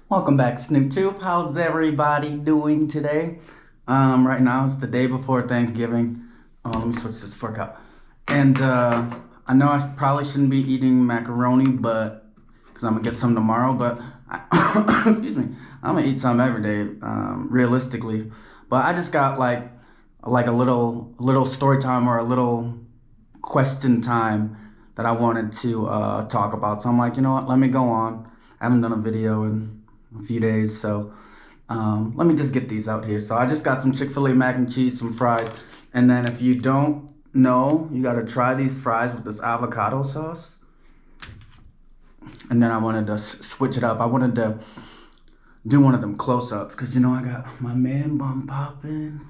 Welcome back, Snoop Tooth. How's everybody doing today? Right now it's the day before Thanksgiving. Oh, let me switch this fork out. And I know probably shouldn't be eating macaroni, but because I'm gonna get some tomorrow. But excuse me, I'm gonna eat some every day, realistically. But I just got like a little story time or a little question time that I wanted to talk about. So I'm like, you know what? Let me go on. I haven't done a video in a few days, so let me just get these out here. So I just got some Chick-fil-A mac and cheese, some fries, and then if you don't know, you gotta try these fries with this avocado sauce. And then I wanted to switch it up. I wanted to do one of them close-ups because you know I got my man bun popping.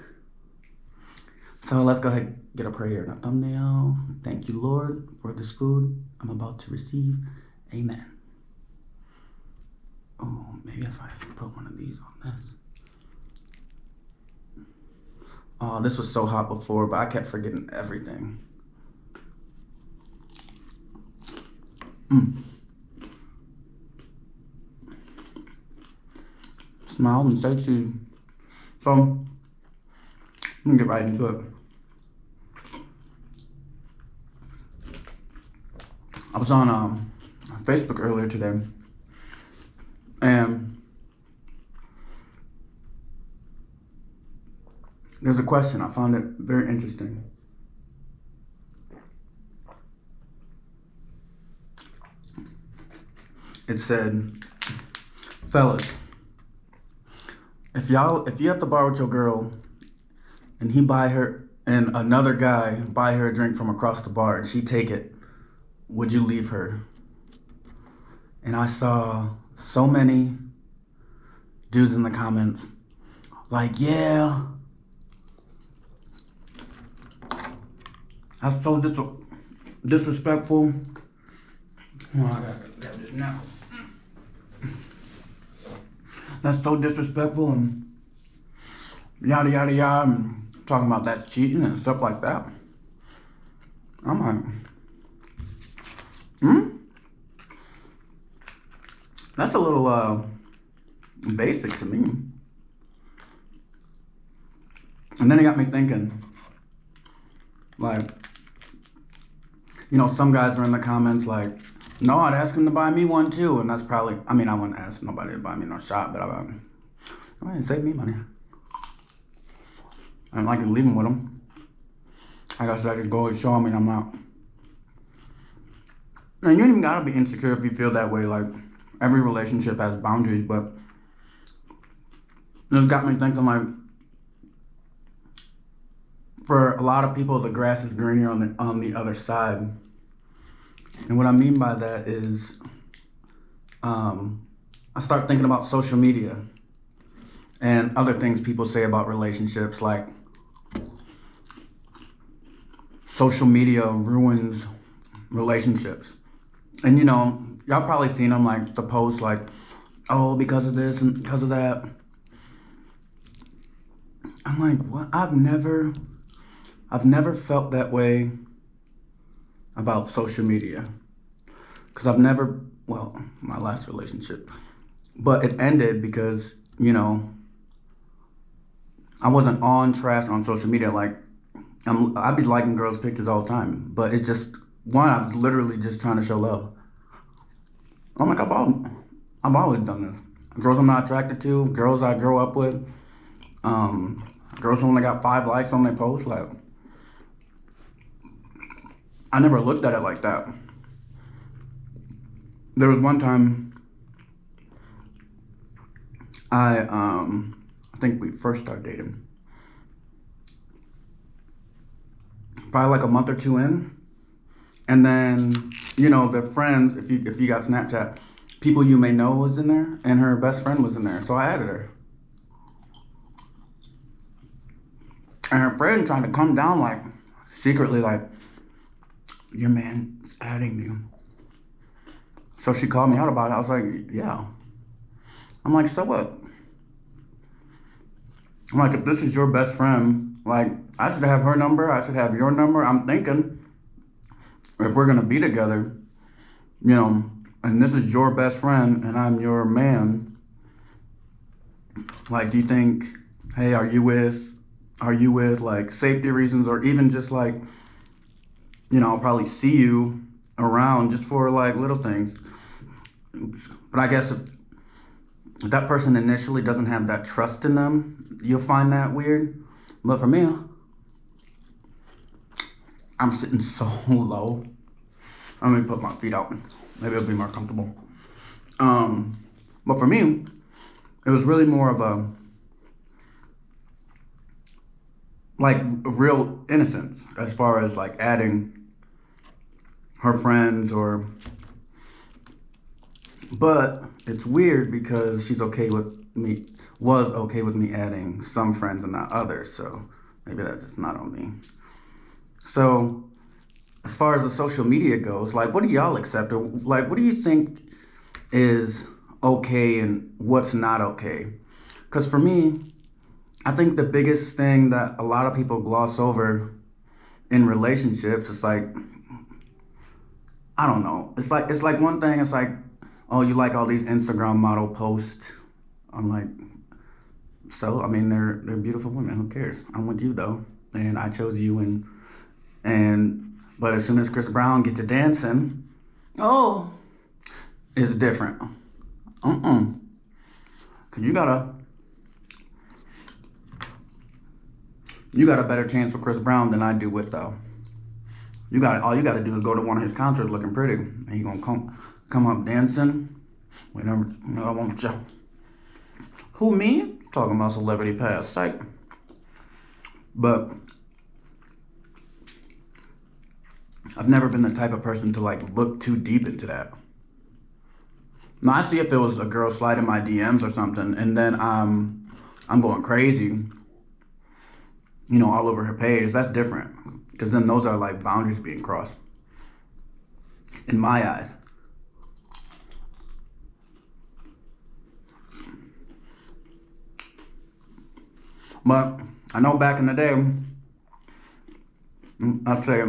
So let's go ahead and get a prayer and a thumbnail. Thank you, Lord, for this food I'm about to receive. Amen. Oh, maybe if I put one of these on this. Oh, this was so hot before, but I kept forgetting everything. Smile and say cheese. So, let me get right into it. I was on Facebook earlier today, and there's a question. I found it very interesting. It said, fellas, if you have to borrow with your girl and another guy buy her a drink from across the bar and she take it, would you leave her? And I saw so many dudes in the comments like, yeah, that's so disrespectful. Oh, I gotta grab this now. That's so disrespectful and yada yada yada, and talking about that's cheating and stuff like that. I'm like, that's a little basic to me. And then it got me thinking, like, you know, some guys are in the comments like, no, I'd ask him to buy me one too. And that's probably, I mean, I wouldn't ask nobody to buy me no shot, but I mean, save me money. And like leaving with him. I guess I just go and show him and I'm out. And you ain't even gotta be insecure if you feel that way. Like, every relationship has boundaries, but this got me thinking, like, for a lot of people, the grass is greener on the other side. And what I mean by that is, I start thinking about social media and other things people say about relationships, like social media ruins relationships. And you know, y'all probably seen them, like the posts like, oh, because of this and because of that. I'm like, what? I've never felt that way about social media. Because well, my last relationship, but it ended because, you know, I wasn't on trash on social media. Like, I'd be liking girls' pictures all the time, but it's just, one, I was literally just trying to show love. I'm like, I've always done this. Girls I'm not attracted to, girls I grew up with, girls who only got 5 likes on their post, like, I never looked at it like that. There was one time I think we first started dating. Probably like a month or two in. And then, you know, the friends, if you got Snapchat, people you may know was in there, and her best friend was in there. So I added her. And her friend trying to come down, like, secretly, like, your man's adding me. So she called me out about it. I was like, yeah. I'm like, so what? I'm like, if this is your best friend, like, I should have her number. I should have your number. I'm thinking, if we're gonna be together, you know, and this is your best friend and I'm your man, Like, do you think, hey, are you with like safety reasons, or even just like, I'll probably see you around just for like little things. But I guess if that person initially doesn't have that trust in them, you'll find that weird. But for me, I'm sitting so low. Let me put my feet out. Maybe it'll be more comfortable. But for me, it was really more of a like real innocence as far as like adding her friends or. But it's weird because was okay with me adding some friends and not others. So maybe that's just not on me. So as far as the social media goes, like, what do y'all accept, or like, what do you think is okay and what's not okay? Because for me, I think the biggest thing that a lot of people gloss over in relationships is like, I don't know. It's like one thing. It's like, oh, you like all these Instagram model posts. I'm like, so I mean, they're beautiful women. Who cares? I'm with you though, and I chose you. And but as soon as Chris Brown get to dancing, oh, it's different. Cause you got a better chance with Chris Brown than I do with though. All you gotta do is go to one of his concerts looking pretty, and he gonna come up dancing. Whenever I want you. Who, me? Talking about celebrity past, psych. But I've never been the type of person to like look too deep into that. Now I see if it was a girl sliding my DMs or something, and then I'm going crazy, all over her page. That's different, because then those are like boundaries being crossed in my eyes. But I know back in the day, I'd say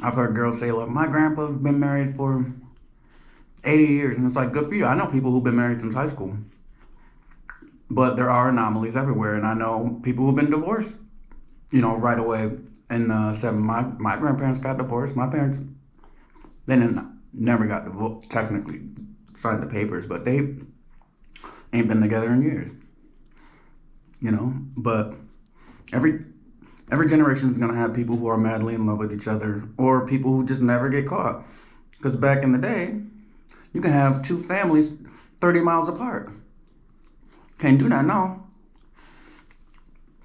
I've heard girls say, "Look, my grandpa's been married for 80 years," and it's like, good for you. I know people who've been married since high school, but there are anomalies everywhere, and I know people who've been divorced, right away. And said my grandparents got divorced. My parents, they didn't never got divorced, technically signed the papers, but they ain't been together in years. But every every generation is gonna have people who are madly in love with each other, or people who just never get caught. Because back in the day, you can have two families 30 miles apart. Can't do that now.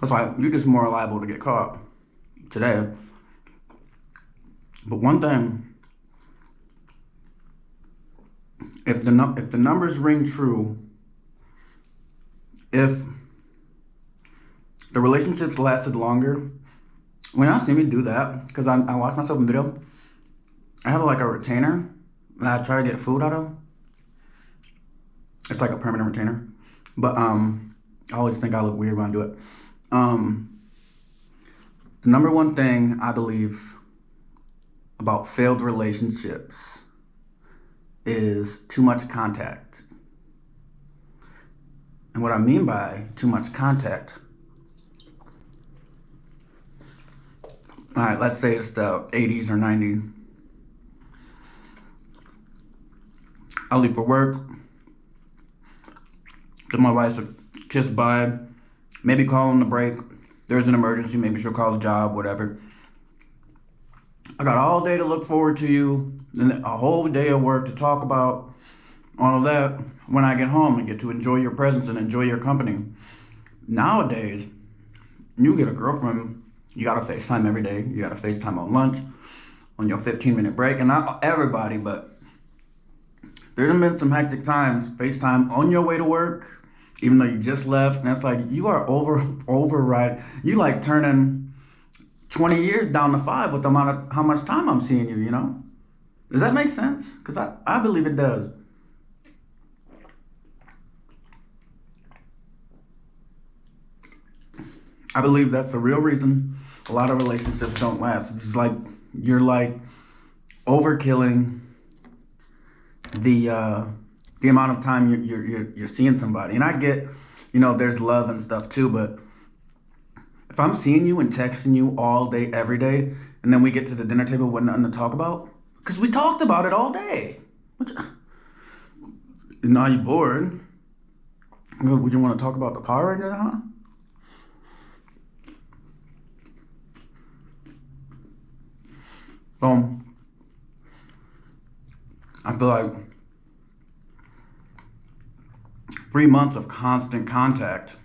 That's why you're just more liable to get caught today. But one thing, if the numbers ring true, if the relationships lasted longer, when y'all see me do that, because I watch myself in video, I have like a retainer that I try to get food out of. It's like a permanent retainer. But I always think I look weird when I do it. The number one thing I believe about failed relationships is too much contact. And what I mean by too much contact, all right, let's say it's the 80s or 90s. I leave for work, give my wife a kiss bye, maybe call on the break. There's an emergency, maybe she'll call the job, whatever. I got all day to look forward to you, and a whole day of work to talk about all of that when I get home and get to enjoy your presence and enjoy your company. Nowadays, you get a girlfriend, you gotta FaceTime every day. You gotta FaceTime on lunch, on your 15-minute break, and not everybody, but there's been some hectic times. FaceTime on your way to work, even though you just left, and it's like you are override. You like turning 20 years down to 5 with the amount of how much time I'm seeing you. Does that make sense? Because I believe it does. I believe that's the real reason a lot of relationships don't last. It's like you're like overkilling the amount of time you're seeing somebody. And I get there's love and stuff too, but if I'm seeing you and texting you all day, every day, and then we get to the dinner table with nothing to talk about, because we talked about it all day. Which, now you bored. Would you want to talk about the Power Rangers, huh? So, I feel like 3 months of constant contact,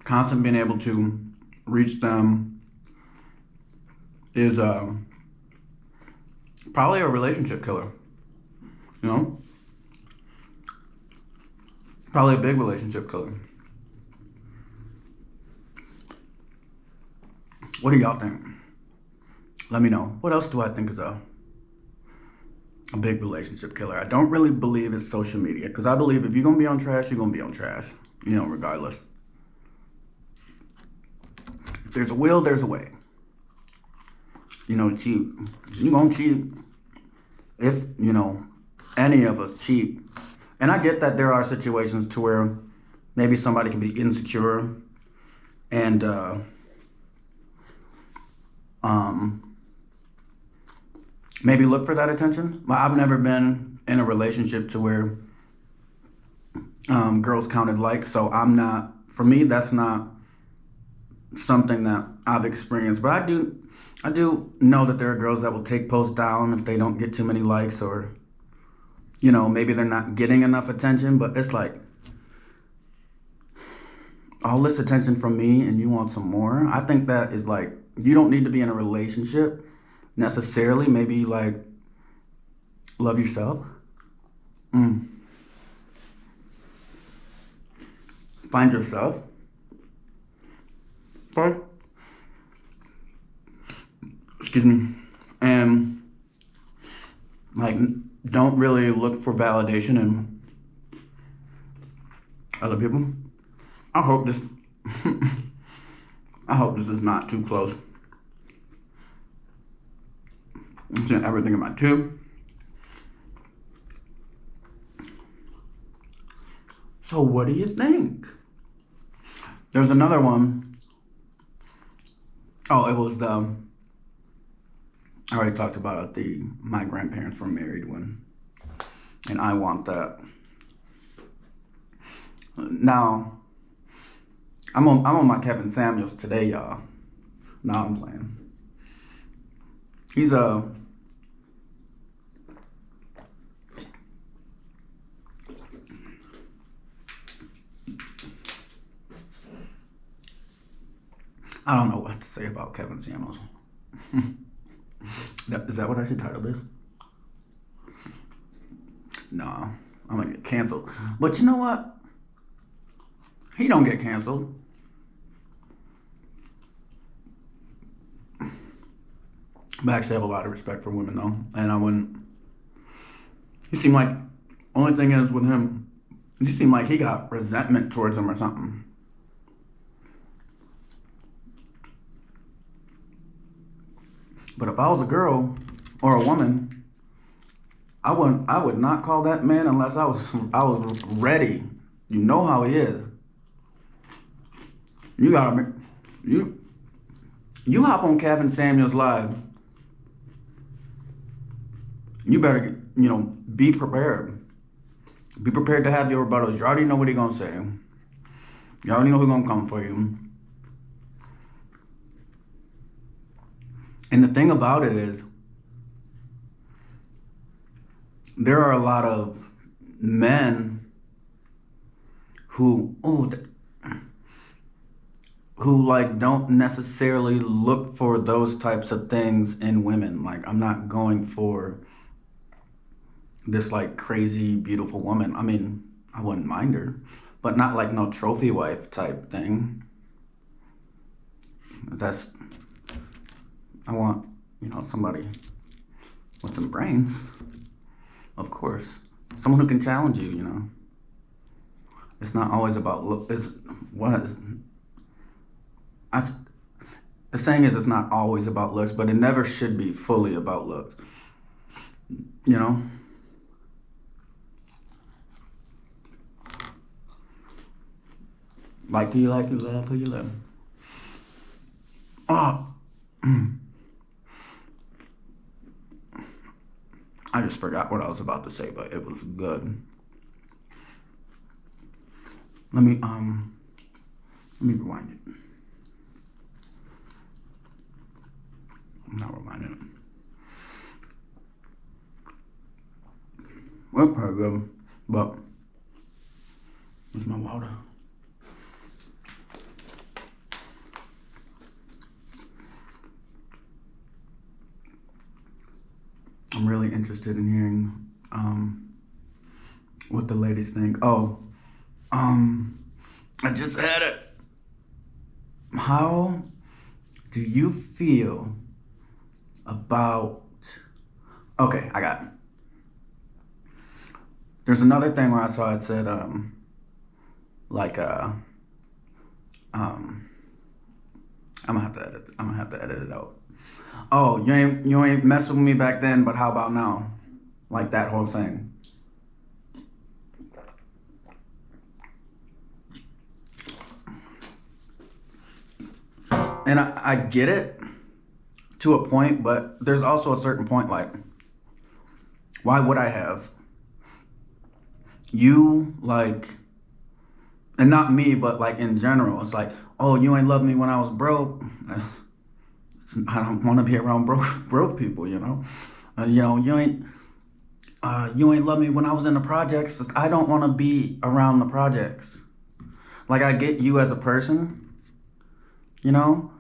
constant being able to reach them is probably a relationship killer. You know? Probably a big relationship killer. What do y'all think? Let me know. What else do I think is a big relationship killer? I don't really believe it's social media, because I believe if you're going to be on trash, you're going to be on trash, regardless. If there's a will, there's a way. Cheat. You're going to cheat if, any of us cheat. And I get that there are situations to where maybe somebody can be insecure and maybe look for that attention. I've never been in a relationship to where girls counted likes, so for me, that's not something that I've experienced. But I do know that there are girls that will take posts down if they don't get too many likes, or maybe they're not getting enough attention. But it's like, all this attention from me and you want some more. I think that is like, you don't need to be in a relationship necessarily. Maybe like love yourself. Find yourself first. Excuse me. And like, don't really look for validation in other people. I hope this is not too close. I'm seeing everything in my tube. So what do you think? There's another one. Oh, it was I already talked about it. My grandparents were married and I want that. Now, I'm on my Kevin Samuels today, y'all. Now I'm playing. He's I don't know what to say about Kevin Samuels. Is that what I should title this? No, I'm gonna get canceled. But you know what? He don't get canceled. But I actually have a lot of respect for women, though, and I wouldn't. He seemed like, only thing is with him, he seemed like he got resentment towards him or something. But if I was a girl or a woman, I would not call that man unless I was ready. You know how he is. You hop on Kevin Samuels live. You better be prepared. Be prepared to have your rebuttals. You already know what he's gonna say. You already know who's gonna come for you. And the thing about it is, there are a lot of men who like don't necessarily look for those types of things in women. Like, I'm not going for this like crazy beautiful woman. I mean, I wouldn't mind her, but not like no trophy wife type thing. I want, somebody with some brains, of course. Someone who can challenge you, It's not always about look. The saying is, it's not always about looks, but it never should be fully about looks. Like who you like, you love who you love. Oh, I just forgot what I was about to say, but it was good. Let me rewind it. I'm not reminding it. Well, pretty good, but it's my water. I'm really interested in hearing what the ladies think. Oh, I just had it. How do you feel about... Okay, I got it. There's another thing where I saw it said, like, I'm gonna have to edit it out. Oh, you ain't messing with me back then, but how about now? Like that whole thing. And I get it to a point, but there's also a certain point, like, why would I have? You, like, and not me, but like in general, it's like, oh, you ain't love me when I was broke. I don't want to be around broke people, you know. You ain't love me when I was in the projects. I don't want to be around the projects. Like, I get you as a person, you know,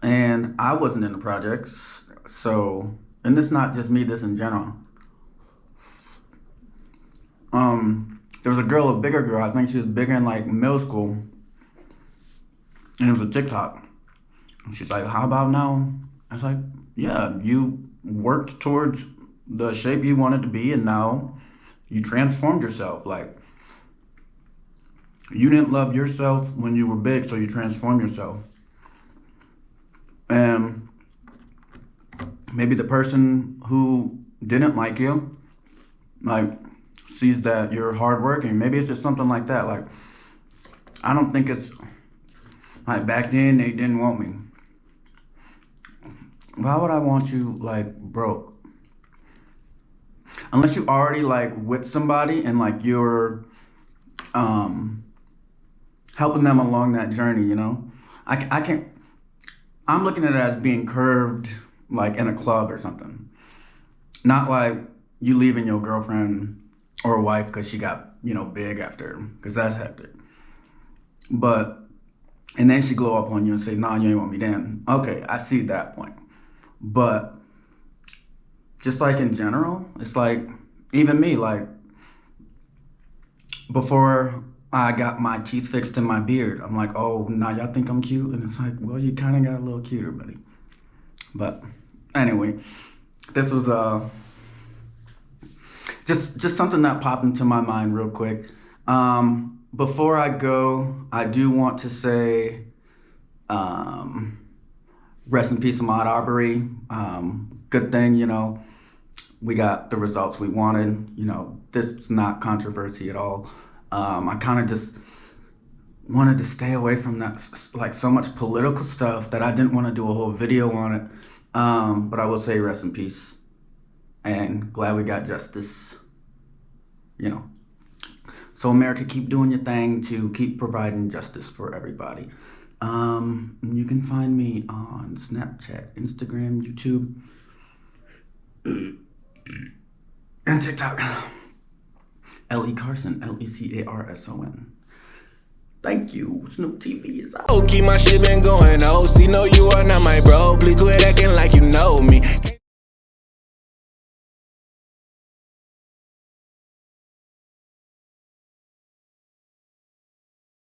and I wasn't in the projects. So, and this is not just me, this in general. There was a girl, a bigger girl. I think she was bigger in like middle school, and it was a TikTok. She's like, how about now? I was like, yeah, you worked towards the shape you wanted to be, and now you transformed yourself. Like, you didn't love yourself when you were big, so you transformed yourself. And maybe the person who didn't like you, like, sees that you're hardworking. Maybe it's just something like that. Like, I don't think it's like back then they didn't want me. Why would I want you like broke? Unless you already like with somebody and like you're helping them along that journey, you know? I can't, I'm looking at it as being curved like in a club or something. Not like you leaving your girlfriend or wife because she got, you know, big after, because that's hectic. But, and then she glow up on you and say, nah, you ain't want me then. Okay, I see that point. But just like in general, it's like, even me, like, before I got my teeth fixed and my beard, I'm like, oh, now y'all think I'm cute? And it's like, well, you kind of got a little cuter, buddy. But anyway, this was just something that popped into my mind real quick. Before I go, I do want to say, rest in peace, Ahmaud Arbery. Good thing, you know, we got the results we wanted. You know, this is not controversy at all. I kind of just wanted to stay away from that, like, so much political stuff that I didn't want to do a whole video on it. But I will say rest in peace. And glad we got justice, you know. So America, keep doing your thing to keep providing justice for everybody. You can find me on Snapchat, Instagram, YouTube, and TikTok. Lecarson, Lecarson. Thank you. Snoop TV is out. Oh, keep my shit been going. Oh, see, no, you are not my bro. Please quit acting like you know me.